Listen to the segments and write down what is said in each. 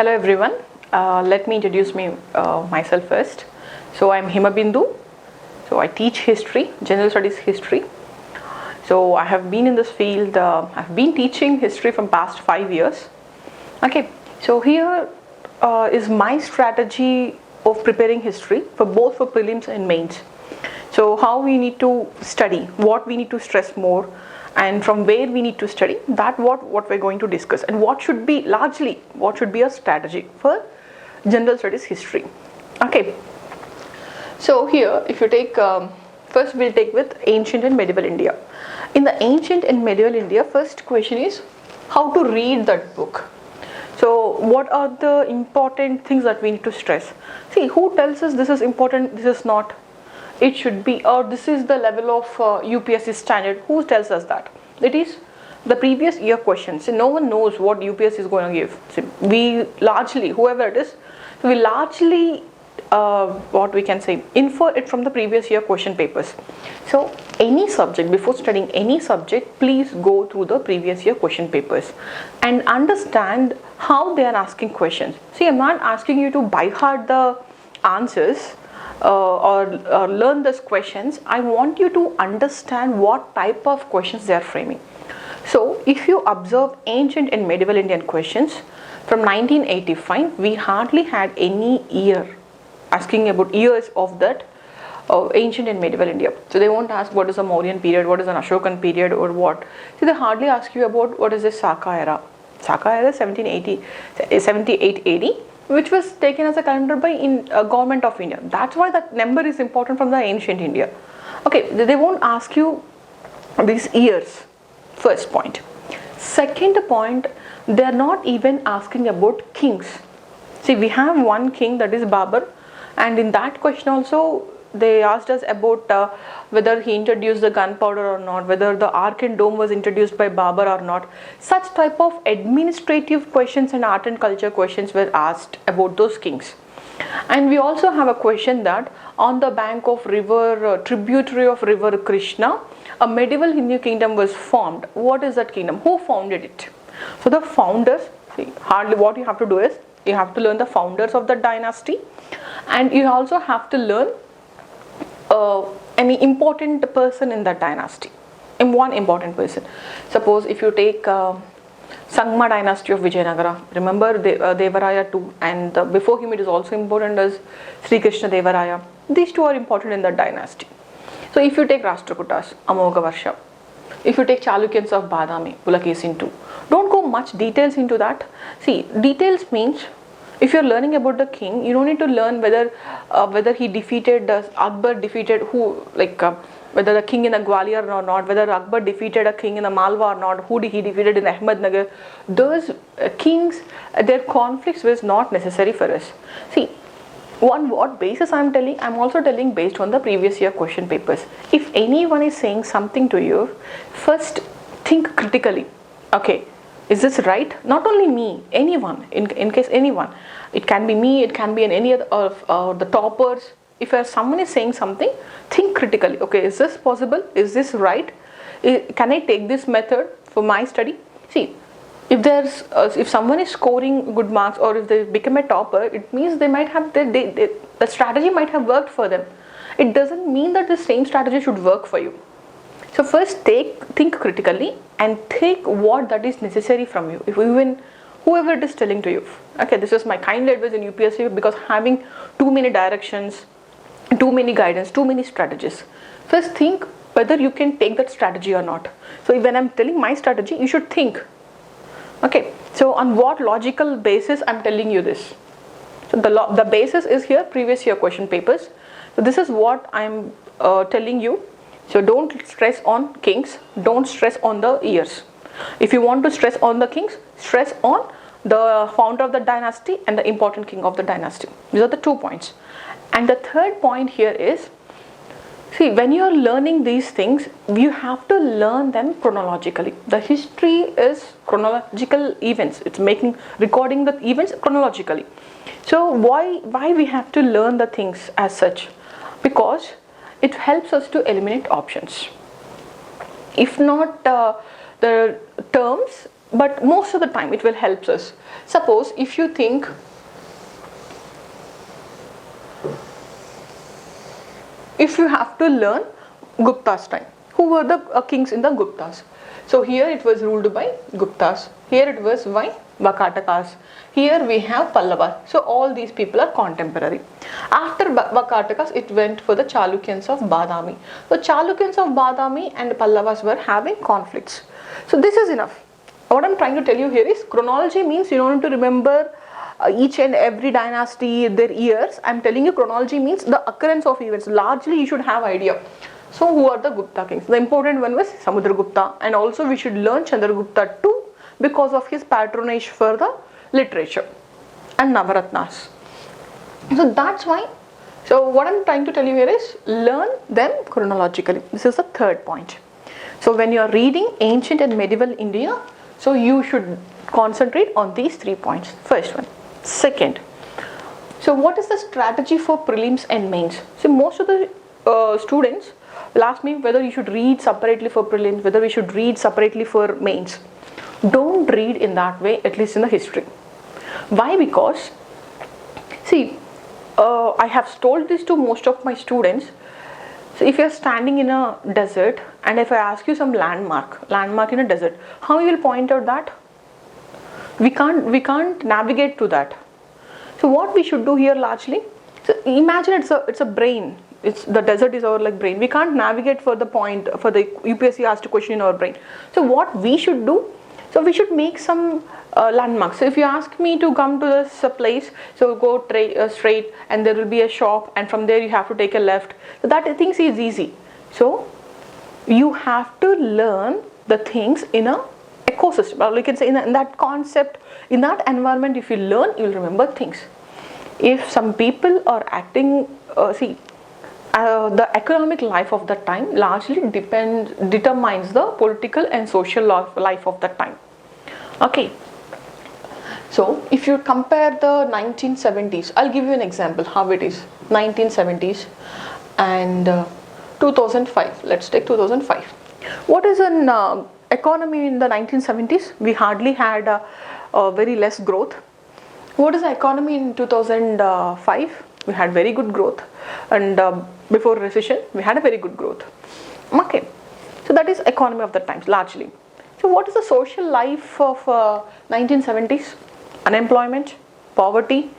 Hello everyone. Let me introduce myself first. So I'm Himabindu. So I teach history, general studies history. So I have been in this field. I've been teaching history from past 5 years. Okay. So here is my strategy of preparing history for both for prelims and mains. So how we need to study, what we need to stress more, and from where we need to study, that what we're going to discuss, and what should be a strategy for general studies history. Okay, so here if you take first we'll take with ancient and medieval India. In the ancient and medieval India, first question is how to read that book. So what are the important things that we need to stress? See, who tells us this is important, this is not, it should be, or this is the level of UPSC standard? Who tells us that? It is the previous year questions. So no one knows what UPSC is going to give. So we largely, whoever it is, we largely what we can say, infer it from the previous year question papers. So any subject, before studying any subject, please go through the previous year question papers and understand how they are asking questions. See, I'm not asking you to by heart the answers or learn these questions. I want you to understand what type of questions they are framing. So if you observe ancient and medieval Indian questions from 1985, we hardly had any year asking about years of that ancient and medieval India. So they won't ask what is a Mauryan period, what is an Ashokan period, or what. So they hardly ask you about what is the Saka era. Saka era 78 AD, which was taken as a calendar by government of India. That's why that number is important from the ancient India. Okay, they won't ask you these years. First point. Second point, they are not even asking about kings. See, we have one king, that is Babur, and in that question also they asked us about whether he introduced the gunpowder or not, whether the Ark and Dome was introduced by Babur or not. Such type of administrative questions and art and culture questions were asked about those kings. And we also have a question that on the bank of river, tributary of river Krishna, a medieval Hindu kingdom was formed. What is that kingdom? Who founded it? So the founders, see, hardly what you have to do is, you have to learn the founders of the dynasty, and you also have to learn any important person in that dynasty, and one important person. Suppose if you take Sangma dynasty of Vijayanagara, remember Devaraya too, and before him it is also important as Sri Krishna Devaraya. These two are important in that dynasty. So if you take Rashtrakutas, Amogha if you take Chalukyans of Badami, Pulakesin too, don't go much details into that. See, details means if you're learning about the king, you don't need to learn whether he defeated Akbar defeated who, like whether the king in the Gwalior or not, whether Akbar defeated a king in the Malwa or not, who he defeated in Ahmednagar. Those kings, their conflicts was not necessary for us. See, on what basis I'm telling? I'm also telling based on the previous year question papers. If anyone is saying something to you, first think critically. Okay, is this right? Not only me, anyone, in case anyone. It can be me, it can be in any other of the toppers. If someone is saying something, think critically. Okay, is this possible? Is this right? Can I take this method for my study? See, if someone is scoring good marks, or if they become a topper, it means they might have the strategy might have worked for them. It doesn't mean that the same strategy should work for you. So first think critically and think what that is necessary from you. If even whoever it is telling to you. Okay, this is my kind advice in UPSC, because having too many directions, too many guidance, too many strategies. First think whether you can take that strategy or not. So when I'm telling my strategy, you should think. Okay, so on what logical basis I'm telling you this? So the basis is here, previous year question papers. So this is what I'm telling you. So don't stress on kings, don't stress on the years. If you want to stress on the kings, stress on the founder of the dynasty and the important king of the dynasty. These are the 2 points. And the third point here is, see, when you are learning these things, you have to learn them chronologically. The history is chronological events. It's recording the events chronologically. So why we have to learn the things as such? Because it helps us to eliminate options. If not the terms, but most of the time it will help us. Suppose if you think, if you have to learn Gupta's time, who were the kings in the Guptas? So here it was ruled by Guptas, here it was by Vakatakas, here we have Pallavas. So all these people are contemporary. After Vakatakas, it went for the Chalukyans of Badami. So Chalukyans of Badami and Pallavas were having conflicts. So this is enough. What I'm trying to tell you here is, chronology means you don't need to remember each and every dynasty, their years. I'm telling you, chronology means the occurrence of events. Largely you should have idea. So who are the Gupta kings? The important one was Samudragupta, and also we should learn Chandragupta too, because of his patronage for the literature and Navaratnas. So that's why. So what I'm trying to tell you here is, learn them chronologically. This is the third point. So when you are reading ancient and medieval India, so you should concentrate on these 3 points. First one. Second, so what is the strategy for prelims and mains? So most of the students will ask me whether you should read separately for prelims, whether we should read separately for mains. Don't read in that way, at least in the history. Why? Because, see, I have told this to most of my students. So if you are standing in a desert, and if I ask you some landmark in a desert, how you will point out that? We can't navigate to that. So what we should do here largely, so imagine it's a brain. The desert is our like brain. We can't navigate for the point, for the UPSC asked a question in our brain. So what we should do, so we should make some landmarks. So if you ask me to come to this place, so go straight, and there will be a shop, and from there you have to take a left. So that things is easy. So you have to learn the things in a ecosystem, or you can say in that concept, in that environment. If you learn, you will remember things. If some people are acting, the economic life of the time largely determines the political and social life of the time. Okay. So if you compare the 1970s, I'll give you an example how it is. 1970s and 2005. Let's take 2005. What is an economy in the 1970s? We hardly had very less growth. What is the economy in 2005? We had very good growth, and before recession we had a very good growth. Okay, so that is economy of the times largely. So what is the social life of 1970s? Unemployment, poverty,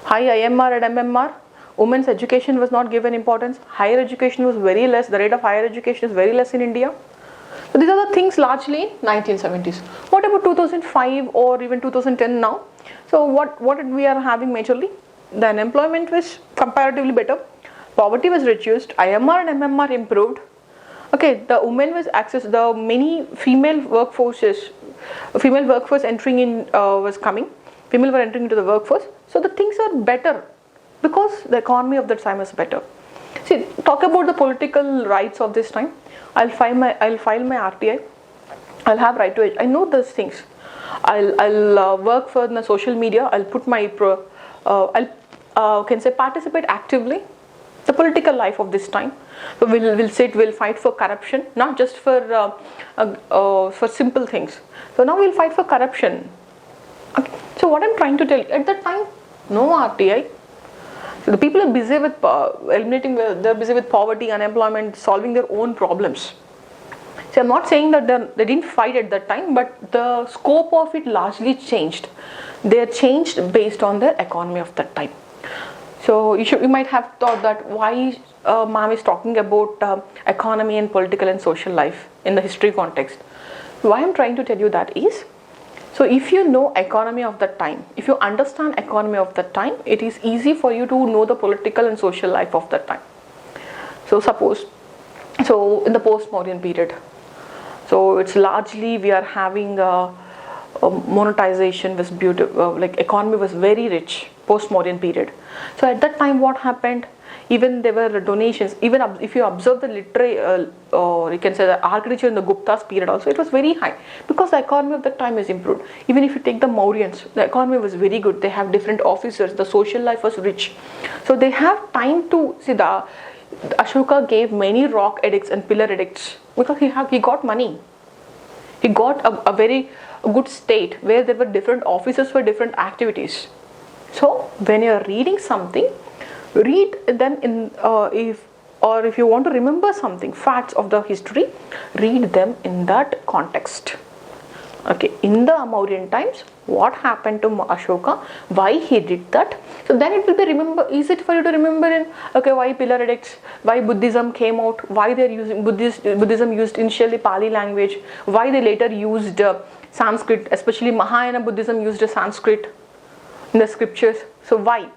high IMR and MMR. Women's education was not given importance. Higher education was very less. The rate of higher education is very less in India. So these are the things largely in 1970s. What about 2005 or even 2010 now? So what we are having majorly? The unemployment was comparatively better. Poverty was reduced. IMR and MMR improved. Okay, the women was access. The many female workforce entering in was coming. Female were entering into the workforce. So the things are better because the economy of that time was better. See, talk about the political rights of this time. I'll file my RTI. I'll have right to it. I know those things. I'll work for the social media. I'll put my participate actively the political life of this time. So we'll fight for corruption, not just for simple things. So now we'll fight for corruption. Okay. So what I'm trying to tell you, at that time, no RTI. So the people are busy with they're busy with poverty, unemployment, solving their own problems. So I'm not saying that they didn't fight at that time, but the scope of it largely changed. They changed based on the economy of that time. So you might have thought that why ma'am is talking about economy and political and social life in the history context. Why I'm trying to tell you that is, so if you know economy of that time, if you understand economy of that time, it is easy for you to know the political and social life of that time. So suppose, so in the post-modern period, so it's largely we are having monetization was beautiful, like economy was very rich, post-modern period. So at that time what happened? Even there were donations, even if you observe the literature, or you can say the architecture in the Gupta's period also, it was very high because the economy of that time is improved. Even if you take the Mauryans, the economy was very good. They have different officers, the social life was rich. So they have time to see Ashoka gave many rock edicts and pillar edicts because he got money. He got a very good state where there were different offices for different activities. So when you are reading something, read them in if you want to remember something, facts of the history, read them in that context. Okay, in the Mauryan times, what happened to Ashoka, why he did that. So then it will be easy for you to remember in, okay, why Pillar Edicts, why Buddhism came out, why they are using Buddhism used initially Pali language, why they later used Sanskrit, especially Mahayana Buddhism used Sanskrit in the scriptures. So why?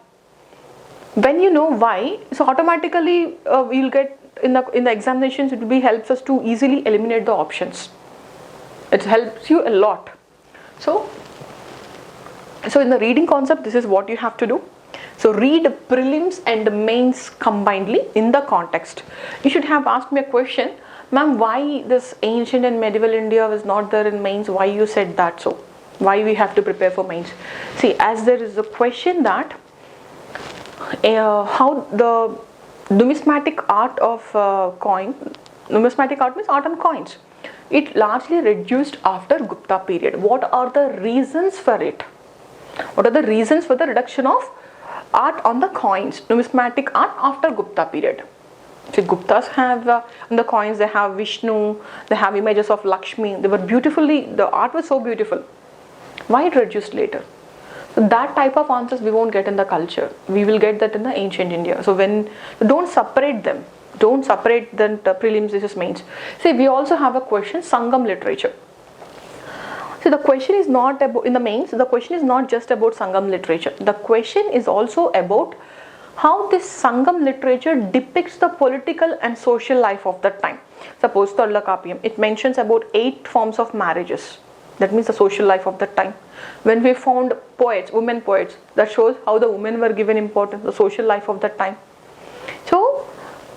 When you know why, so automatically we'll get in the examinations, it will be helps us to easily eliminate the options. It helps you a lot. So in the reading concept, this is what you have to do. So read prelims and mains combinedly in the context. You should have asked me a question, ma'am, why this ancient and medieval India was not there in mains? Why you said that? So why we have to prepare for mains? See, as there is a question that how the numismatic art of numismatic art means art on coins. It largely reduced after Gupta period. What are the reasons for it? What are the reasons for the reduction of art on the coins, numismatic art after Gupta period? So Guptas have on the coins, they have Vishnu, they have images of Lakshmi. They were beautifully, the art was so beautiful. Why it reduced later? So that type of answers we won't get in the culture. We will get that in the ancient India. So don't separate them. Don't separate the prelims versus mains. See, we also have a question, Sangam literature. So the question is not about, in the mains, the question is not just about Sangam literature. The question is also about how this Sangam literature depicts the political and social life of that time. Suppose Tallakapiyam, it mentions about 8 forms of marriages. That means the social life of that time. When we found poets, women poets, that shows how the women were given importance, the social life of that time. So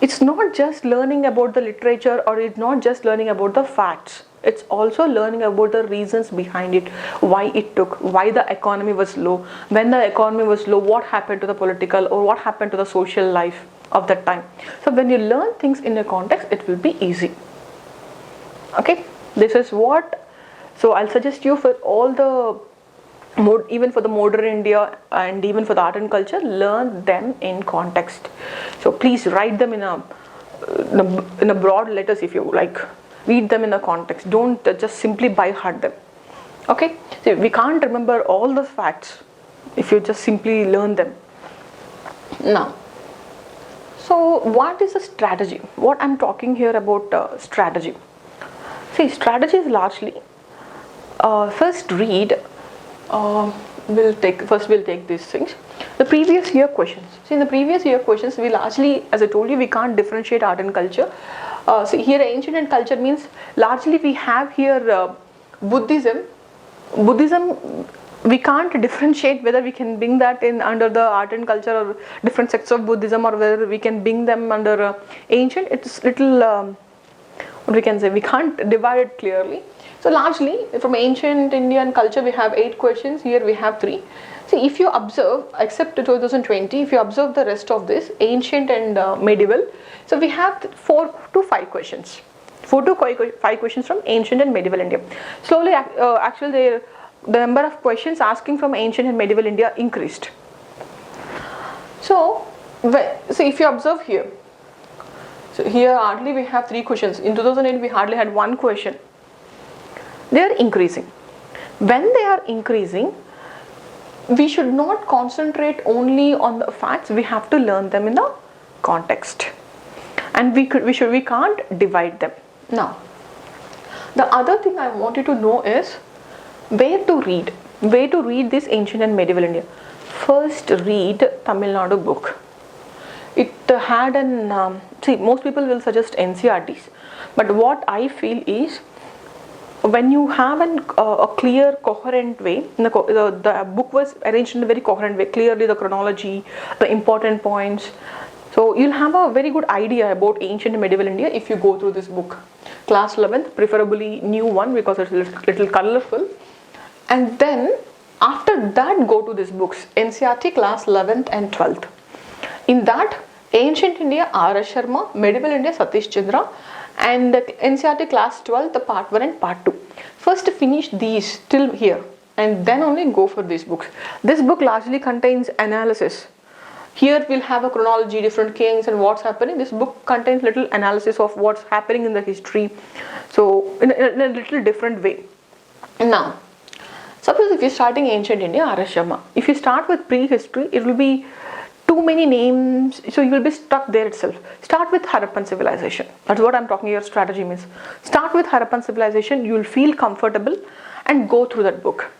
it's not just learning about the literature, or it's not just learning about the facts. It's also learning about the reasons behind it, why it took, why the economy was low. When the economy was low, what happened to the political or what happened to the social life of that time. So when you learn things in a context, it will be easy. Okay, this is what. So I'll suggest you for all the, even for the modern India and even for the art and culture, learn them in context. So please write them in a broad letters if you like. Read them in the context. Don't just simply by heart them. Okay? So we can't remember all the facts if you just simply learn them. Now, so what is a strategy? What I'm talking here about strategy. See, strategy is largely first read. We'll take these things. The previous year questions. See, in the previous year questions, we largely, as I told you, we can't differentiate art and culture. So here ancient and culture means largely we have here Buddhism. Buddhism, we can't differentiate whether we can bring that in under the art and culture or different sects of Buddhism, or whether we can bring them under ancient. It's little, what we can say, we can't divide it clearly. So largely from ancient Indian culture we have 8 questions, here we have 3. See, if you observe, except 2020, if you observe the rest of this, ancient and medieval, so we have 4 to 5 questions. 4 to 5 questions from ancient and medieval India. Slowly, actually the number of questions asking from ancient and medieval India increased. So if you observe here, so here hardly we have 3 questions. In 2008 we hardly had 1 question. They are increasing. When they are increasing, we should not concentrate only on the facts. We have to learn them in the context, and we can't divide them. Now, the other thing I want you to know is where to read. Where to read this ancient and medieval India. First, read Tamil Nadu book. It had an see, most people will suggest NCRTs, but what I feel is, when you have a clear, coherent way, the book was arranged in a very coherent way, clearly the chronology, the important points. So you'll have a very good idea about ancient and medieval India if you go through this book. Class 11th, preferably new one because it's a little colorful. And then after that go to these books, NCRT class 11th and 12th. In that, ancient India R.S. Sharma, medieval India Satish Chandra, and the NCERT class 12, the part 1 and part 2. First finish these till here and then only go for these books. This book largely contains analysis. Here we'll have a chronology, different kings and what's happening. This book contains little analysis of what's happening in the history. So in a little different way. Now, suppose if you're starting ancient India, R.S. Sharma. If you start with prehistory, it will be too many names, so you will be stuck there itself. Start with Harappan civilization. That's what I'm talking, your strategy means. Start with Harappan civilization, you will feel comfortable and go through that book.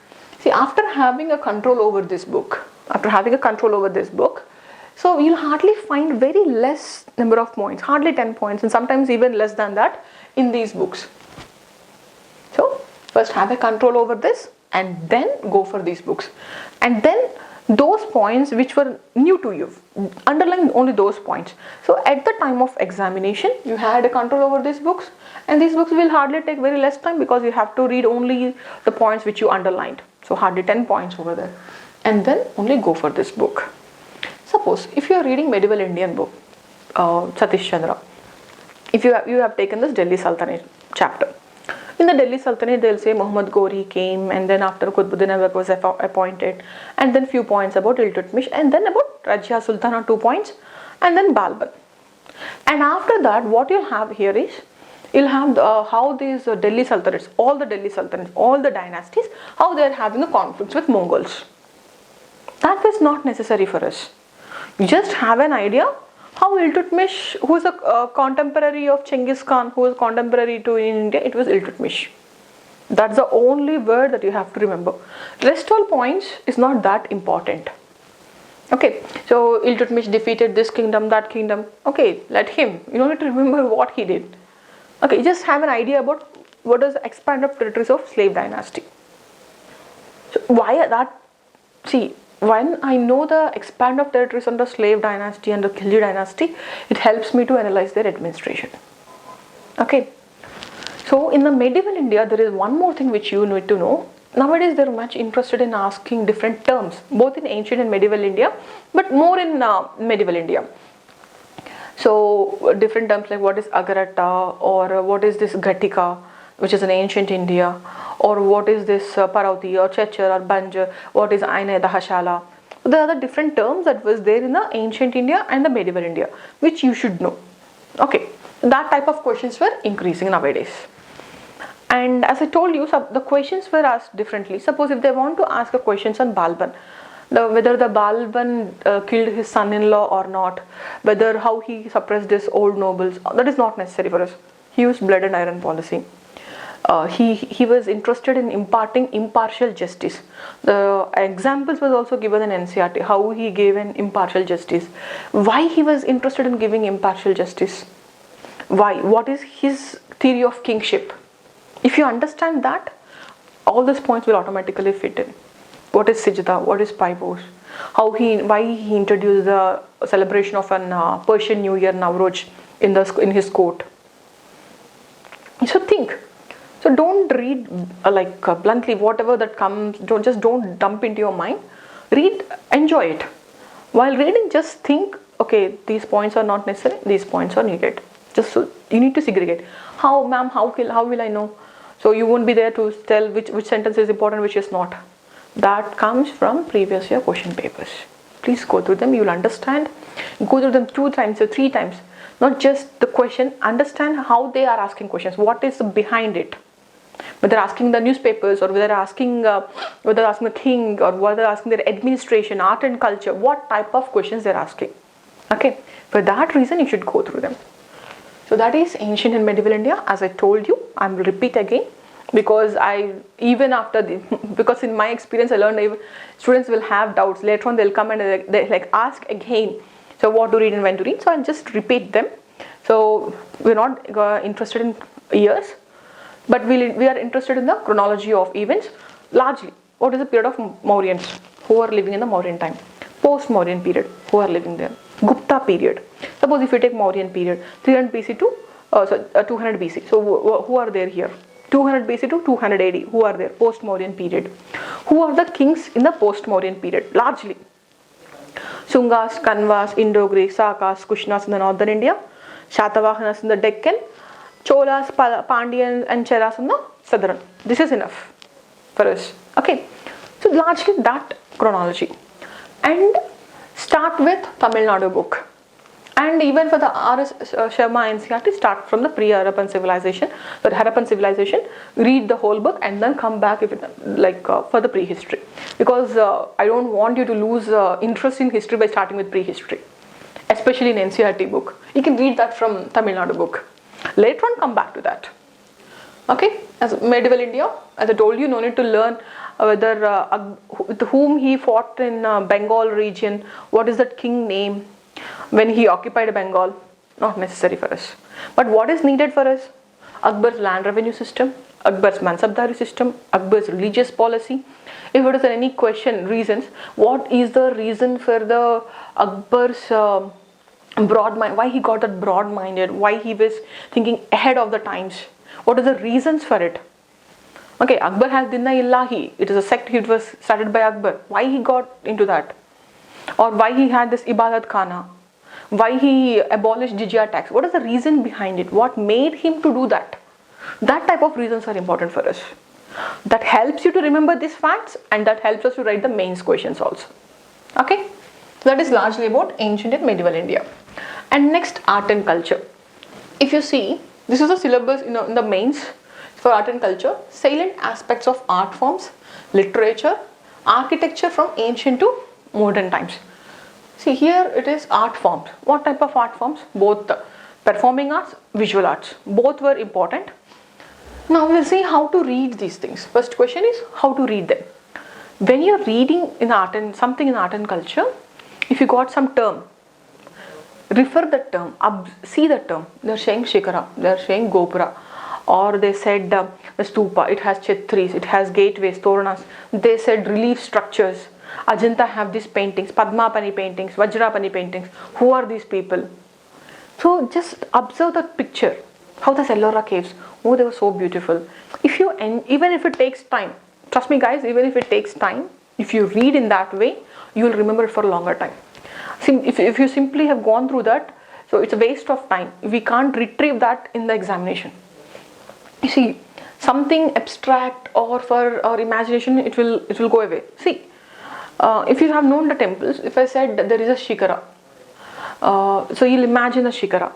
See, after having a control over this book, so you'll hardly find very less number of points, hardly 10 points and sometimes even less than that in these books. So first have a control over this and then go for these books. And then those points which were new to you, underline only those points. So at the time of examination, you had a control over these books, and these books will hardly take very less time because you have to read only the points which you underlined. So hardly 10 points over there. And then only go for this book. Suppose if you are reading medieval Indian book, Satish Chandra, if you have taken this Delhi Sultanate chapter. In the Delhi Sultanate, they'll say Muhammad Ghori came, and then after Qutbuddin Aibak was appointed, and then few points about Iltutmish, and then about Rajya Sultana 2 points, and then Balban. And after that, what you'll have here is, you'll have how these Delhi Sultanates, all the dynasties, how they're having a conflicts with Mongols. That was not necessary for us. You just have an idea how Iltutmish, who is a contemporary of Chengiz Khan, who was contemporary to in India, it was Iltutmish. That's the only word that you have to remember. Rest all points is not that important. Okay, so Iltutmish defeated this kingdom, that kingdom. Okay, let him. You don't need to remember what he did. Okay, just have an idea about what is the expanded territories of slave dynasty. So why that? See, when I know the expand of territories under slave dynasty and the Khilji dynasty, it helps me to analyze their administration. Okay. So in the medieval India, there is one more thing which you need to know. Nowadays, they're much interested in asking different terms, both in ancient and medieval India, but more in medieval India. So different terms like what is Agarata, or what is this Ghatika, which is in ancient India, or what is this Parauti or Chechar or Banjar, what is Aina Dahashala. There are the different terms that was there in the ancient India and the medieval India, which you should know. Okay, that type of questions were increasing nowadays. And as I told you, the questions were asked differently. Suppose if they want to ask a questions on Balban, whether the Balban killed his son-in-law or not, whether how he suppressed his old nobles, that is not necessary for us. He used blood and iron policy. He was interested in imparting impartial justice. The examples was also given in NCERT, how he gave an impartial justice. Why he was interested in giving impartial justice? Why? What is his theory of kingship? If you understand that, all these points will automatically fit in. What is Sijda? What is Paibos? Why he introduced the celebration of an Persian New Year Nowruz in his court. So think. So don't read bluntly whatever that comes. Don't dump into your mind. Read, enjoy it. While reading, just think. Okay, these points are not necessary. These points are needed. Just so you need to segregate. How, ma'am? How will I know? So you won't be there to tell which sentence is important, which is not. That comes from previous year question papers. Please go through them. You'll understand. Go through them 2 times or 3 times. Not just the question. Understand how they are asking questions. What is behind it? Whether asking the newspapers, or whether asking the king, or whether asking their administration, art and culture, what type of questions they're asking. Okay, for that reason you should go through them. So that is ancient and medieval India. As I told you, I will repeat again, because because in my experience I learned students will have doubts. Later on they'll come and they ask again. So what to read and when to read. So I'll just repeat them. So we're not interested in years, but we are interested in the chronology of events. Largely, what is the period of Mauryans who are living in the Mauryan time? Post-Mauryan period, who are living there? Gupta period. Suppose if you take Mauryan period, 300 BC to 200 BC. So who are there here? 200 BC to 200 AD. Who are there? Post-Mauryan period. Who are the kings in the post-Mauryan period? Largely, Sungas, Kanvas, Indo-Greeks, Sakas, Kushnas in the northern India, Shatavahanas in the Deccan, Cholas, Pandyans and Cheras in the southern. This is enough for us. Okay, so largely that chronology. And start with Tamil Nadu book. And even for the R.S. Sharma NCERT, start from the pre-Harappan civilization. For Harappan civilization, read the whole book and then come back if it, for the prehistory. Because I don't want you to lose interest in history by starting with prehistory. Especially in NCERT book. You can read that from Tamil Nadu book. Later on, come back to that. Okay, as medieval India, as I told you, no need to learn whether with whom he fought in Bengal region, what is that king name, when he occupied Bengal, not necessary for us. But what is needed for us? Akbar's land revenue system, Akbar's Mansabdari system, Akbar's religious policy. If it is any question, reasons, what is the reason for the Akbar's broad mind, why he got that broad-minded, why he was thinking ahead of the times, what are the reasons for it? Okay, Akbar has Dinna Illahi, it is a sect, it was started by Akbar, why he got into that? Or why he had this Ibadat Khana, why he abolished jizya tax, what is the reason behind it, what made him to do that? That type of reasons are important for us. That helps you to remember these facts and that helps us to write the mains questions also. Okay, so that is largely about ancient and medieval India. And next, art and culture. If you see, this is the syllabus in the mains for art and culture, salient aspects of art forms, literature, architecture from ancient to modern times. See, here it is art forms. What type of art forms? Both performing arts, visual arts. Both were important. Now we will see how to read these things. First question is how to read them. When you are reading in art and something in art and culture, if you got some term, refer that term, see that term. They are saying Shikara, they are saying Gopura, or they said the stupa, it has chetris, it has gateways, toranas. They said relief structures. Ajanta have these paintings, Padmapani paintings, Vajrapani paintings. Who are these people? So just observe that picture. How the Ellora caves, oh, they were so beautiful. If you, even if it takes time, trust me guys, even if it takes time, if you read in that way, you will remember it for a longer time. See, if you simply have gone through that, so it's a waste of time. We can't retrieve that in the examination. You see, something abstract or for our imagination, it will go away. See, if you have known the temples, if I said that there is a shikara, so you'll imagine a shikara.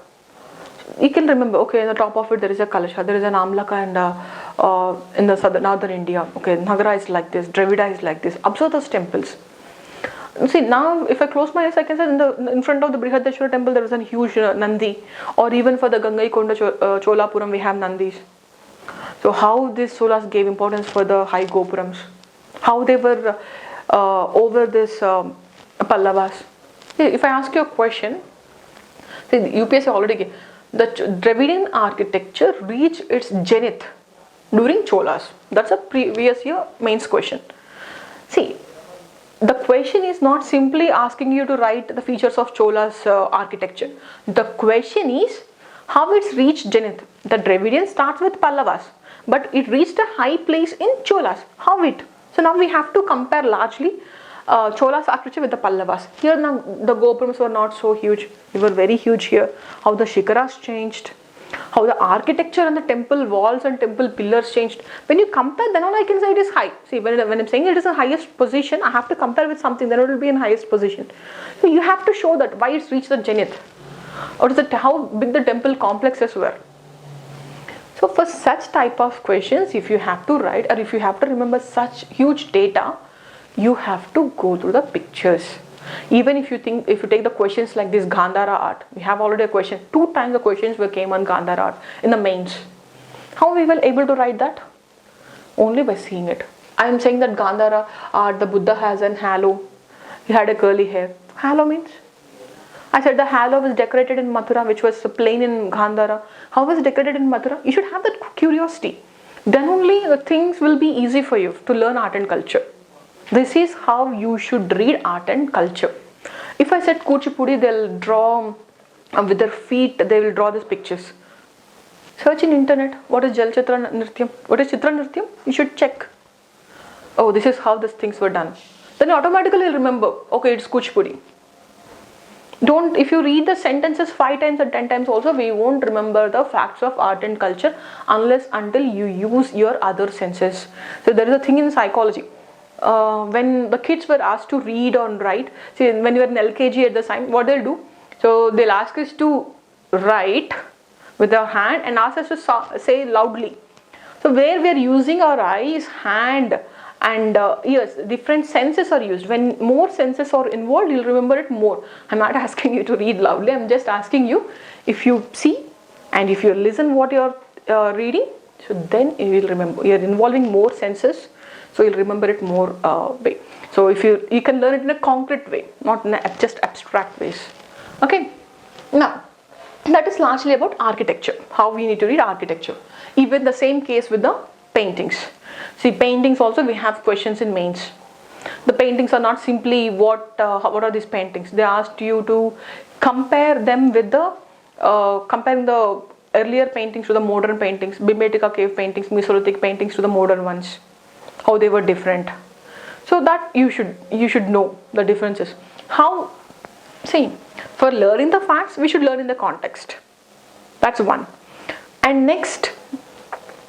You can remember, okay, in the top of it there is a kalasha, there is an amlaka, and in the northern India, okay, Nagara is like this, Dravida is like this. Observe those temples. See, now if I close my eyes, I can say in front of the Brihadeshwara temple there is a huge Nandi, or even for the Gangaikonda Cholapuram we have Nandis. So how these solas gave importance for the high Gopurams, how they were over this Pallavas. If I ask you a question, see, the UPSC already gave, the Dravidian architecture reached its zenith during Cholas. That's a previous year mains question. See, the question is not simply asking you to write the features of Chola's architecture. The question is how it's reached zenith. The Dravidian starts with Pallavas, but it reached a high place in Cholas. How it? So now we have to compare largely Chola's architecture with the Pallavas. Here now the Gopurams were not so huge. They were very huge here. How the Shikaras changed, how the architecture and the temple walls and temple pillars changed. When you compare, then all I can say it is high. See, when I'm saying it is the highest position, I have to compare with something, then it will be in highest position. So you have to show that why it's reached the zenith, or is it how big the temple complexes were. So for such type of questions, if you have to write or if you have to remember such huge data, you have to go through the pictures. Even if you take the questions like this Gandhara art, we have already a question, 2 times the questions came on Gandhara art in the mains. How we were able to write that? Only by seeing it. I am saying that Gandhara art, the Buddha has an halo, he had a curly hair. Halo means? I said the halo was decorated in Mathura, which was plain in Gandhara. How was it decorated in Mathura? You should have that curiosity. Then only the things will be easy for you to learn art and culture. This is how you should read art and culture. If I said Kuchipudi, they'll draw with their feet, they will draw these pictures. Search in internet, what is Jal Chitra Nrityam? What is Chitra Nrityam? You should check. Oh, this is how these things were done. Then automatically you'll remember, okay, it's Kuchipudi. Don't, if you read the sentences 5 times or 10 times also, we won't remember the facts of art and culture unless until you use your other senses. So there is a thing in psychology. When the kids were asked to read or write, see, when you were in LKG at the time, what they'll do? So they'll ask us to write with our hand and ask us to say loudly. So where we are using our eyes, hand and ears, different senses are used. When more senses are involved, you'll remember it more. I'm not asking you to read loudly, I'm just asking you, if you see and if you listen what you're reading, so then you will remember. You're involving more senses, so you'll remember it more way. So if you can learn it in a concrete way, not in a just abstract ways. Okay, now that is largely about architecture, how we need to read architecture. Even the same case with the paintings. See, paintings also we have questions in mains. The paintings are not simply what are these paintings. They asked you to compare them with the comparing the earlier paintings to the modern paintings, Bhimbetka cave paintings, Mesolithic paintings to the modern ones, how they were different. So that you should know the differences. How? See, for learning the facts, we should learn in the context. That's one. And next,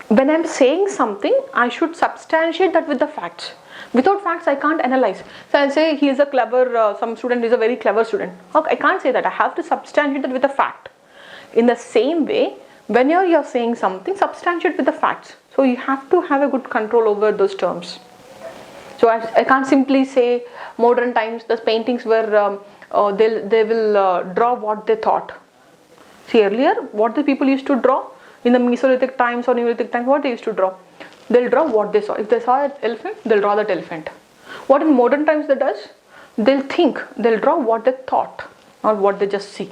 when I'm saying something, I should substantiate that with the facts. Without facts, I can't analyze. So I'll say he is a clever, some student is a very clever student. Okay, I can't say that. I have to substantiate that with a fact. In the same way, whenever you're saying something, substantiate with the facts. So you have to have a good control over those terms. So I can't simply say modern times, the paintings were, they will draw what they thought. See, earlier, what the people used to draw in the Mesolithic times or Neolithic times, what they used to draw? They'll draw what they saw. If they saw an elephant, they'll draw that elephant. What in modern times they does? They'll think, they'll draw what they thought, not what they just see.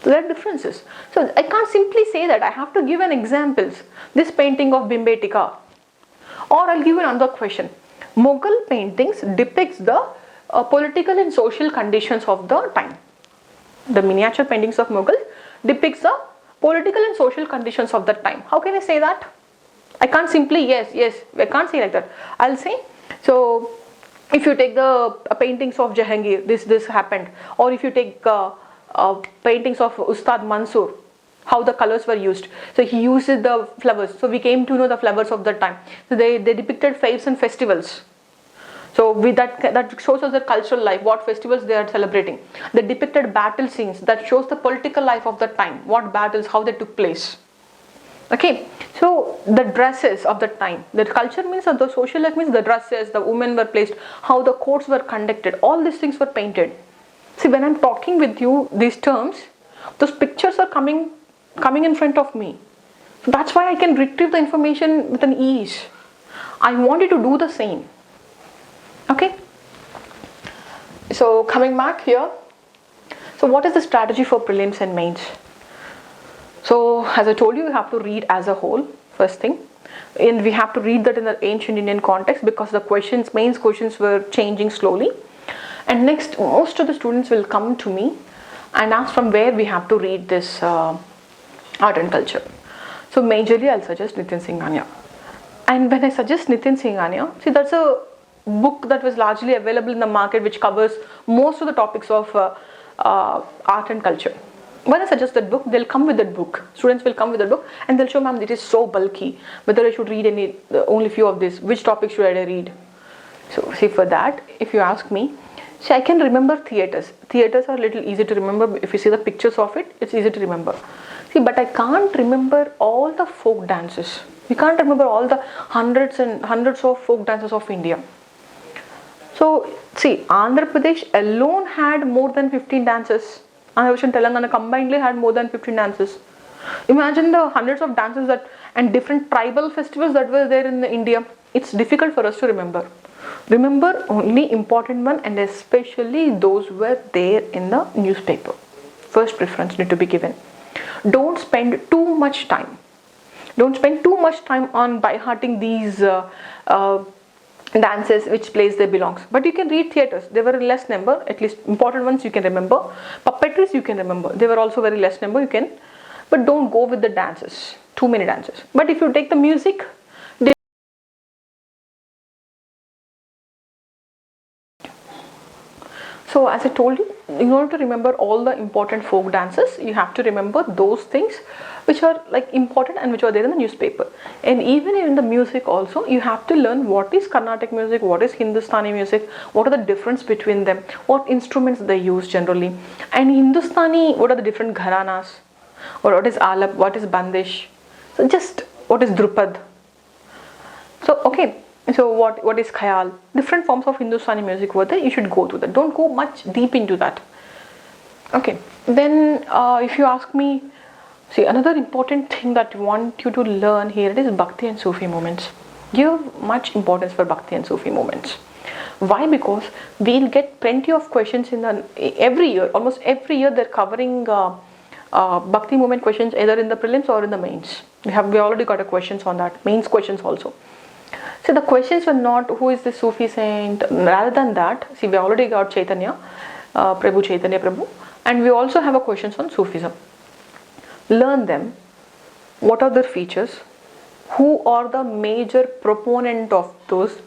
So there are differences. So I can't simply say that. I have to give an examples. This painting of Bhimbetka. Or I'll give you another question. Mughal paintings depicts the political and social conditions of the time. The miniature paintings of Mughal depicts the political and social conditions of that time. How can I say that? I can't simply, yes, I can't say like that. I'll say, so if you take the paintings of Jahangir, this happened. Or if you take paintings of Ustad Mansur, how the colors were used. So he uses the flowers. So we came to know the flowers of that time. So they depicted fairs and festivals. So with that shows us the cultural life, what festivals they are celebrating. They depicted battle scenes that shows the political life of that time, what battles, how they took place. Okay, so the dresses of the time, the culture means, or the social life means the dresses, the women were placed, how the courts were conducted, all these things were painted. See, when I'm talking with you these terms, those pictures are coming in front of me. So that's why I can retrieve the information with an ease. I want you to do the same. Okay, so coming back here, so what is the strategy for prelims and mains? So as I told you, you have to read as a whole, first thing, and we have to read that in the ancient Indian context because the mains questions were changing slowly. And next, most of the students will come to me and ask from where we have to read this art and culture. So majorly I'll suggest Nitin Singhania. And when I suggest Nitin Singhania, see, that's a book that was largely available in the market which covers most of the topics of art and culture. When I suggest that book, they'll come with that book. Students will come with that book and they'll show, ma'am, it is so bulky. Whether I should read only few of this, which topic should I read? So see, for that, if you ask me, see, I can remember theatres. Theatres are a little easy to remember. If you see the pictures of it, it's easy to remember. See, but I can't remember all the folk dances. We can't remember all the hundreds and hundreds of folk dances of India. So see, Andhra Pradesh alone had more than 15 dances. Andhra Pradesh and Telangana combinedly had more than 15 dances. Imagine the hundreds of dances and different tribal festivals that were there in India. It's difficult for us to remember. Remember only important one, and especially those were there in the newspaper. First preference need to be given. Don't spend too much time. Don't spend too much time on by-hearting these dances, which place they belongs. But you can read theatres. They were in less number. At least important ones you can remember. Puppetries you can remember. They were also very less number. You can, but don't go with the dances. Too many dances. But if you take the music, so So as I told you, in order to remember all the important folk dances, you have to remember those things which are like important and which are there in the newspaper. And even in the music also, you have to learn what is Carnatic music, what is Hindustani music, what are the difference between them, what instruments they use generally. And Hindustani, what are the different gharanas, or what is alap, what is bandish, so just what is drupad. So okay. So what is khayal? Different forms of Hindustani music were there. You should go through that. Don't go much deep into that. Okay. Then if you ask me, see, another important thing that I want you to learn here is Bhakti and Sufi movements. Give much importance for Bhakti and Sufi movements. Why? Because we'll get plenty of questions in every year. Almost every year they're covering Bhakti movement questions either in the prelims or in the mains. We already got a questions on that. Mains questions also. So the questions were not who is the Sufi saint, rather than that, see, we already got Chaitanya Prabhu, and we also have a questions on Sufism. Learn them, what are their features, who are the major proponent of those,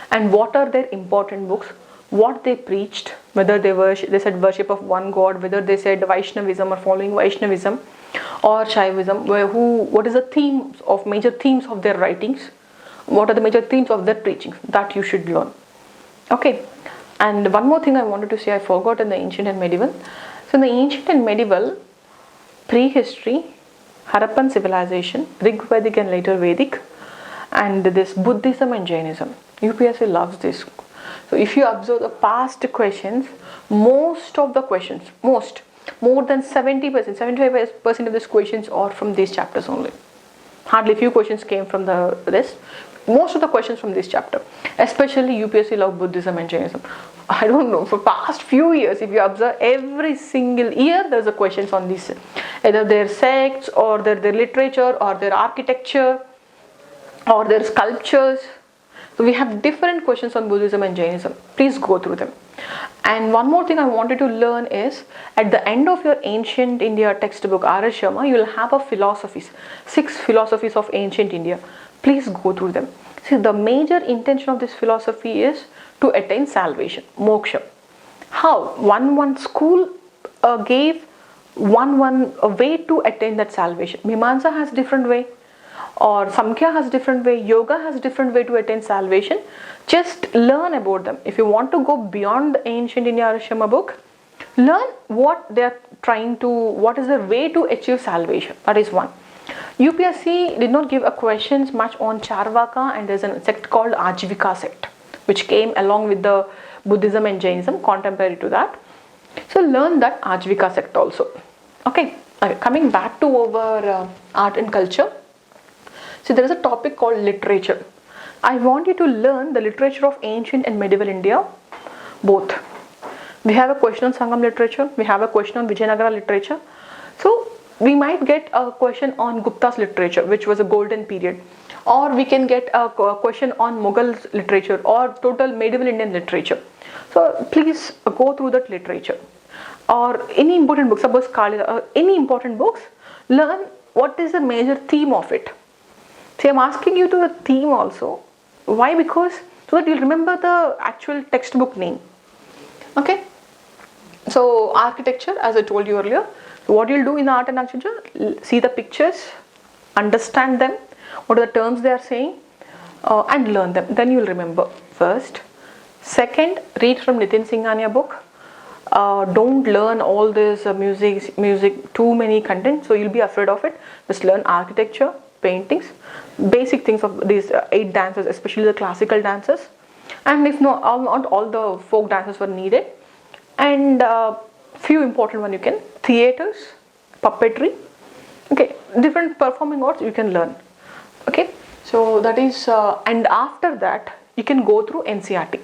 and what are their important books, what they preached, whether they said worship of one God, whether they said Vaishnavism or following Vaishnavism or Shaivism, what is the major themes of their writings. What are the major themes of their preachings? That you should learn. Okay. And one more thing I wanted to say, I forgot in the ancient and medieval. So in the ancient and medieval, prehistory, Harappan civilization, Rig Vedic and later Vedic, and this Buddhism and Jainism. UPSC loves this. So if you observe the past questions, most of the questions, more than 70%, 75% of these questions are from these chapters only. Hardly few questions came from the rest. Most of the questions from this chapter, especially UPSC love Buddhism and Jainism. I don't know, for past few years, if you observe, every single year there's a questions on this, either their sects or their literature or their architecture or their sculptures. So we have different questions on Buddhism and Jainism. Please go through them. And one more thing I wanted to learn is, at the end of your ancient India textbook, R.S. Sharma, you will have a philosophies, 6 philosophies of ancient India. Please go through them. See, the major intention of this philosophy is to attain salvation, moksha. How? One school gave a way to attain that salvation. Mimamsa has different way, or Samkhya has different way, Yoga has different way to attain salvation. Just learn about them. If you want to go beyond the ancient India R.S. Sharma book, learn what they are what is the way to achieve salvation. That is one. UPSC did not give a questions much on Charvaka, and there's a sect called Ajivika sect, which came along with the Buddhism and Jainism contemporary to that. So learn that Ajivika sect also. Okay, coming back to our art and culture. So there is a topic called literature. I want you to learn the literature of ancient and medieval India, both. We have a question on Sangam literature, we have a question on Vijayanagara literature. So we might get a question on Gupta's literature, which was a golden period, or we can get a question on Mughal literature or total medieval Indian literature. So please go through that literature, or any important books, suppose Kalida, any important books, learn what is the major theme of it. See, I'm asking you to the theme also. Why? Because so that you'll remember the actual textbook name. Okay. So architecture, as I told you earlier, what you'll do in art and architecture, see the pictures, understand them, what are the terms they are saying, and learn them. Then you'll remember first. Second, read from Nitin Singhania book. Don't learn all this music, too many content, so you'll be afraid of it. Just learn architecture, paintings, basic things of these 8 dances, especially the classical dances, and if not all the folk dances were needed, and few important one you can, theaters, puppetry, okay, different performing arts you can learn. Okay, so that is and after that you can go through NCERT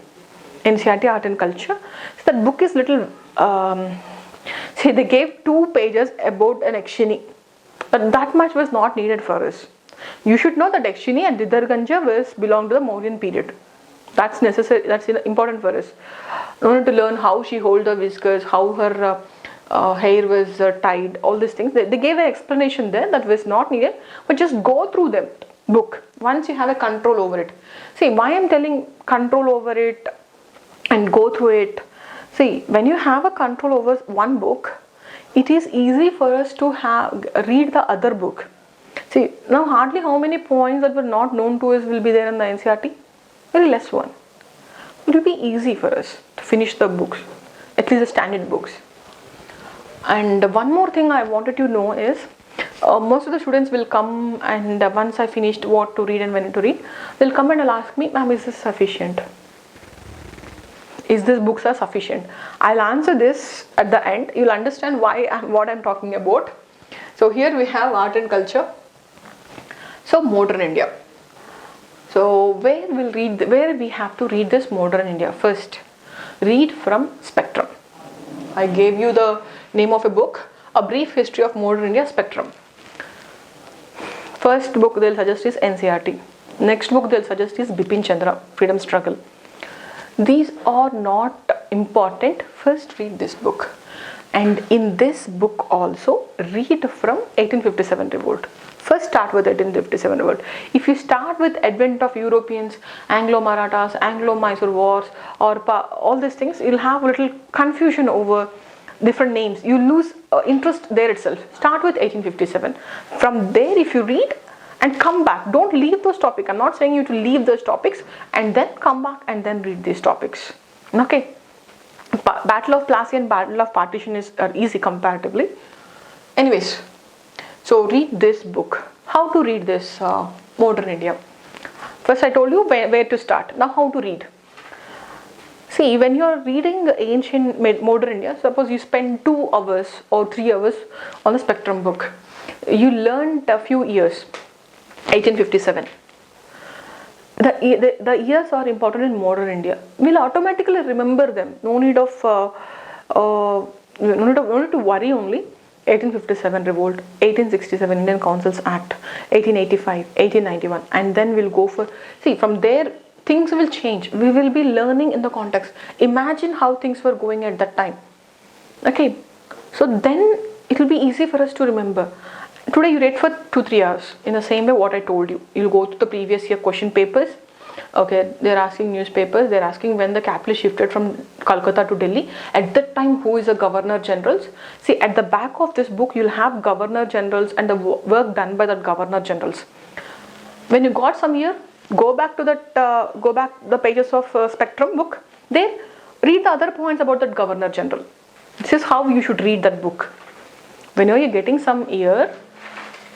art and culture. So that book is little see, they gave 2 pages about an Yakshini, but that much was not needed for us. You should know that Yakshini and Didarganja belong to the Mauryan period. That's necessary, that's important for us. In order to learn how she holds her whiskers, how her hair was tied, all these things. They gave an explanation there that was not needed, but just go through the book once you have a control over it. See, why I'm telling control over it and go through it. See, when you have a control over one book, it is easy for us to read the other book. See, now hardly how many points that were not known to us will be there in the NCERT? Very less one. It will be easy for us to finish the books, at least the standard books. And one more thing I wanted to know is, most of the students will come, and once I finished what to read and when to read, they'll come and they'll ask me, ma'am, is this sufficient? Is this books are sufficient? I'll answer this at the end. You'll understand what I'm talking about. So here we have art and culture. So modern India. So where we have to read this modern India? First, read from Spectrum. I gave you the name of a book, A Brief History of Modern India, Spectrum. First book they'll suggest is NCERT. Next book they'll suggest is Bipin Chandra, Freedom Struggle. These are not important. First read this book. And in this book also, read from 1857 revolt. First start with 1857 revolt. If you start with advent of Europeans, Anglo-Marathas, Anglo-Mysore wars, or all these things, you'll have a little confusion over different names. You lose interest there itself. Start with 1857. From there, if you read and come back, don't leave those topics. I'm not saying you to leave those topics and then come back and then read these topics. Okay. Battle of Plassey and Battle of Partition are easy comparatively. Anyways, so read this book. How to read this Modern India? First I told you where to start. Now how to read? See, when you are reading the ancient Modern India, suppose you spend 2 hours or 3 hours on the Spectrum book. You learned a few years, 1857. The years are important in modern India. We'll automatically remember them. No need to worry only. 1857 revolt, 1867 Indian Councils Act, 1885, 1891, and then we'll go for. See, from there things will change. We will be learning in the context. Imagine how things were going at that time. Okay, so then it will be easy for us to remember. Today you read for 2-3 hours. In the same way what I told you, you'll go to the previous year question papers. Okay, they're asking newspapers, they're asking when the capital shifted from Calcutta to Delhi. At that time, who is the Governor Generals? See, at the back of this book, you'll have Governor Generals and the work done by the Governor Generals. When you got some year, go back to the pages of Spectrum book. There, read the other points about that Governor General. This is how you should read that book. Whenever you're getting some year,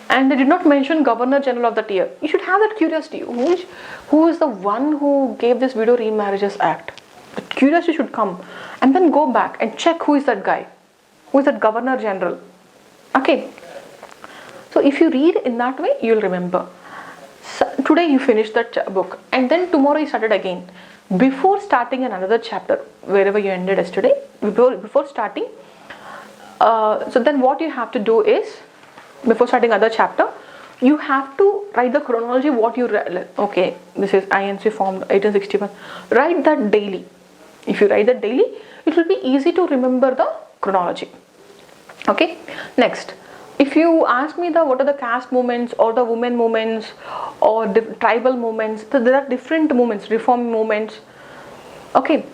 and they did not mention Governor General of that year, you should have that curiosity. Who is the one who gave this Widow Remarriages Act? The curiosity should come, and then go back and check who is that guy, who is that Governor General. Okay. So if you read in that way, you'll remember. So today you finish that book, and then tomorrow you started again. Before starting another chapter, wherever you ended yesterday, before starting, so then what you have to do is, before starting other chapter, you have to write the chronology what you read. Okay, this is INC formed 1861. Write that daily. If you write that daily, it will be easy to remember the chronology. Okay. Next, if you ask me what are the caste movements or the women movements or tribal movements, there are different movements, reform movements. Okay,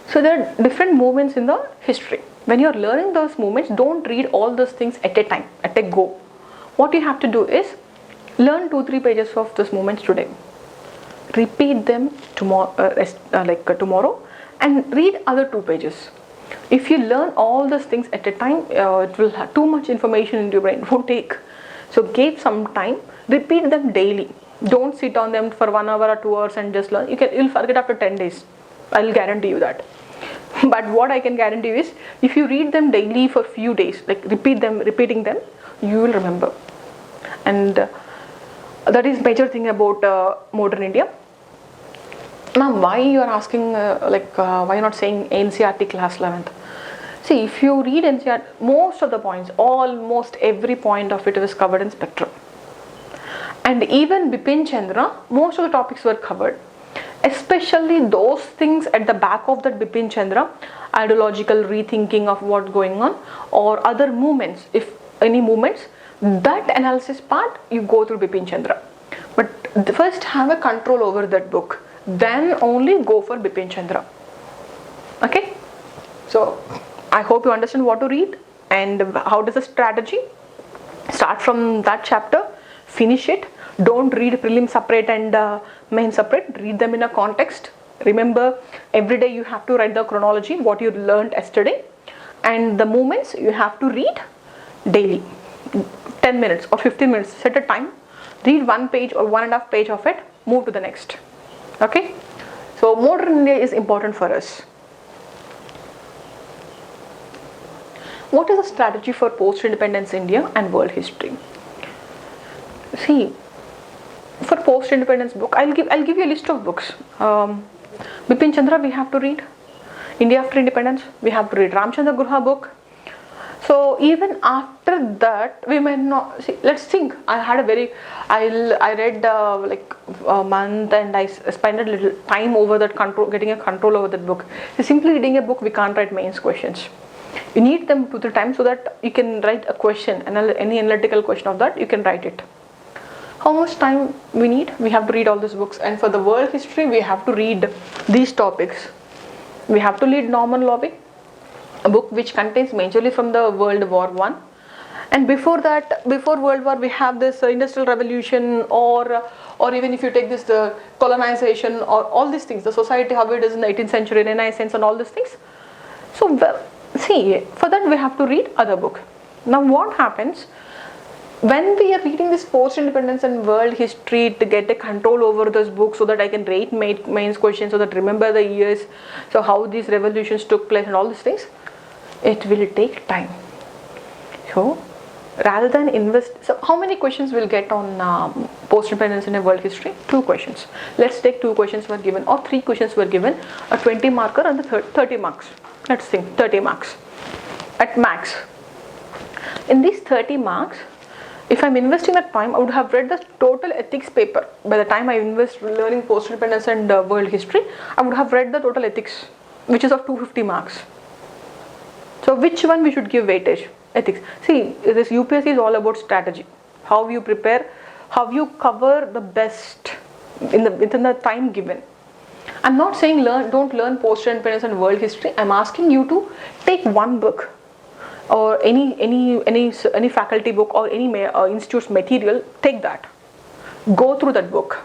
so there are different movements in the history. When you are learning those movements, don't read all those things at a time, at a go. What you have to do is learn 2-3 pages of those movements today. Repeat them tomorrow, and read other 2 pages. If you learn all those things at a time, it will have too much information in your brain. It won't take. So give some time. Repeat them daily. Don't sit on them for 1 hour or 2 hours and just learn. You'll forget after 10 days. I'll guarantee you that. But what I can guarantee you is, if you read them daily for few days, like repeating them, you will remember. And that is major thing about modern India. Now, why you are asking, why you're not saying NCERT class 11th? See, if you read NCERT, most of the points, almost every point of it was covered in Spectrum. And even Bipin Chandra, most of the topics were covered. Especially those things at the back of that Bipin Chandra, ideological rethinking of what's going on, or other movements, if any movements, that analysis part you go through Bipin Chandra. But first have a control over that book, then only go for Bipin Chandra. Okay. So I hope you understand what to read and how does the strategy. Start from that chapter, finish it. Don't read prelim separate and main separate. Read them in a context. Remember, every day you have to write the chronology, what you learned yesterday, and the movements you have to read daily. 10 minutes or 15 minutes, set a time. Read 1 page or 1.5 page of it, move to the next. Okay? So modern India is important for us. What is the strategy for post-independence India and world history? See, for post-independence book, I'll give you a list of books. Bipin Chandra we have to read. India after independence we have to read. Ramchandra Gurha book. So even after that we may not see. Let's think. I read like a month and I spent a little time over that getting a control over that book. So simply reading a book we can't write mains questions. You need them 2-3 times so that you can write a question, any analytical question of that you can write it. How much time we need? We have to read all these books, and for the world history we have to read these topics. We have to read Norman Lovick, a book which contains majorly from the World War I, and before that, before World War we have this Industrial Revolution, or even if you take this the colonization or all these things, the society how it is in the 18th century, Renaissance and all these things. So see, for that we have to read other book. Now what happens when we are reading this post-independence and world history to get a control over those books so that I can rate mains questions, so that remember the years, so how these revolutions took place and all these things, it will take time. So rather than invest, so how many questions we'll get on post-independence and world history? 2 questions. Let's take 2 questions were given or 3 questions were given, a 20 marker and the 30 marks. Let's think 30 marks at max. In these 30 marks, if I'm investing that time, I would have read the total ethics paper. By the time I invest learning post-independence and world history, I would have read the total ethics, which is of 250 marks. So which one we should give weightage? Ethics. See, this UPSC is all about strategy. How you prepare, how you cover the best within the time given. I'm not saying don't learn post-independence and world history. I'm asking you to take one book or any faculty book or any institute's material. Take that, go through that book.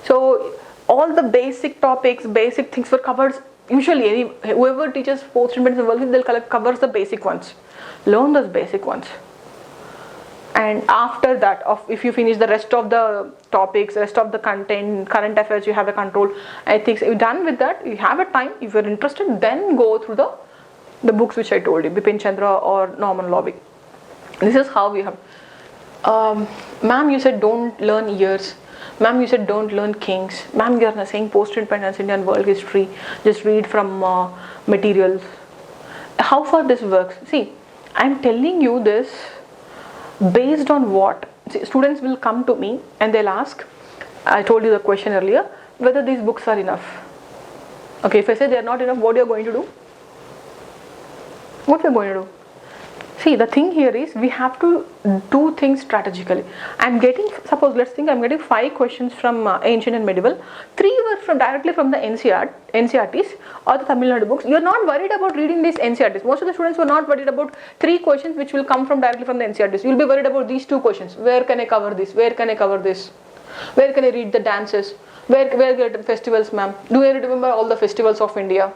So all the basic topics, basic things were covered. Usually whoever teaches post-independence and world history, they'll covers the basic ones. Learn those basic ones. And after that, if you finish the rest of the topics, rest of the content, current affairs, you have a control. Ethics, you're done with that, you have a time. If you're interested, then go through the books which I told you, Bipin Chandra or Norman Lovick. This is how we have. Ma'am, you said don't learn years. Ma'am, you said don't learn kings. Ma'am, you are saying post-independence Indian world history, just read from materials. How far this works? See, I'm telling you this based on what? See, students will come to me and they'll ask, I told you the question earlier, whether these books are enough. Okay, if I say they are not enough, what are you going to do? What we are going to do? See, the thing here is we have to do things strategically. I'm getting, suppose let's think I'm getting 5 questions from ancient and medieval. 3 were directly from the NCRTs or the Tamil Nadu books. You're not worried about reading these NCRTs. Most of the students were not worried about 3 questions which will come from directly from the NCRTs. You'll be worried about these 2 questions. Where can I cover this? Where can I cover this? Where can I read the dances? Where get festivals, ma'am? Do you remember all the festivals of India?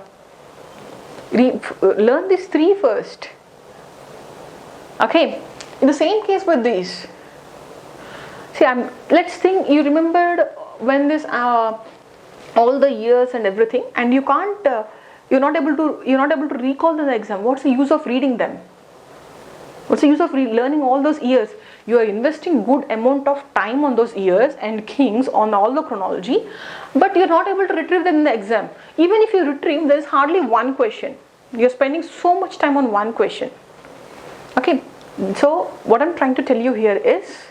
Learn these 3 first. Okay, in the same case with these. See, let's think you remembered when this all the years and everything, and you can't, you're not able to recall the exam. What's the use of reading them? What's the use of learning all those years? You are investing good amount of time on those years and kings on all the chronology, but you're not able to retrieve them in the exam. Even if you retrieve, there is hardly one question. You're spending so much time on one question. Okay, so what I'm trying to tell you here is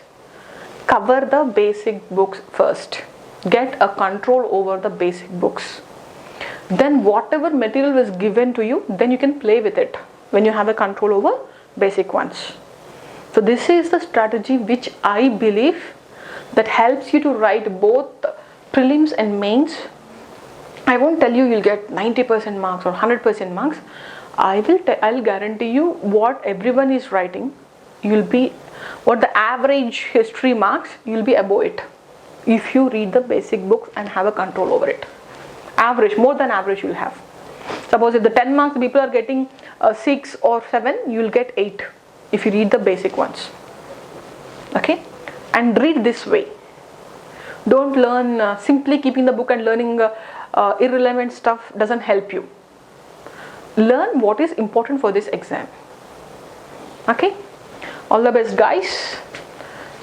cover the basic books first. Get a control over the basic books. Then whatever material is given to you, then you can play with it when you have a control over basic ones. So this is the strategy which I believe that helps you to write both prelims and mains I won't tell you you'll get 90% marks or 100% marks. I'll guarantee you what everyone is writing, you'll be, what the average history marks, you'll be above it if you read the basic books and have a control over it. Average, more than average you'll have. Suppose if the 10 marks people are getting 6 or 7, you'll get 8 if you read the basic ones. Okay, and read this way. Don't learn simply keeping the book and learning irrelevant stuff doesn't help you. Learn what is important for this exam. Okay, all the best guys.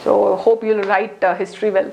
So hope you'll write history well.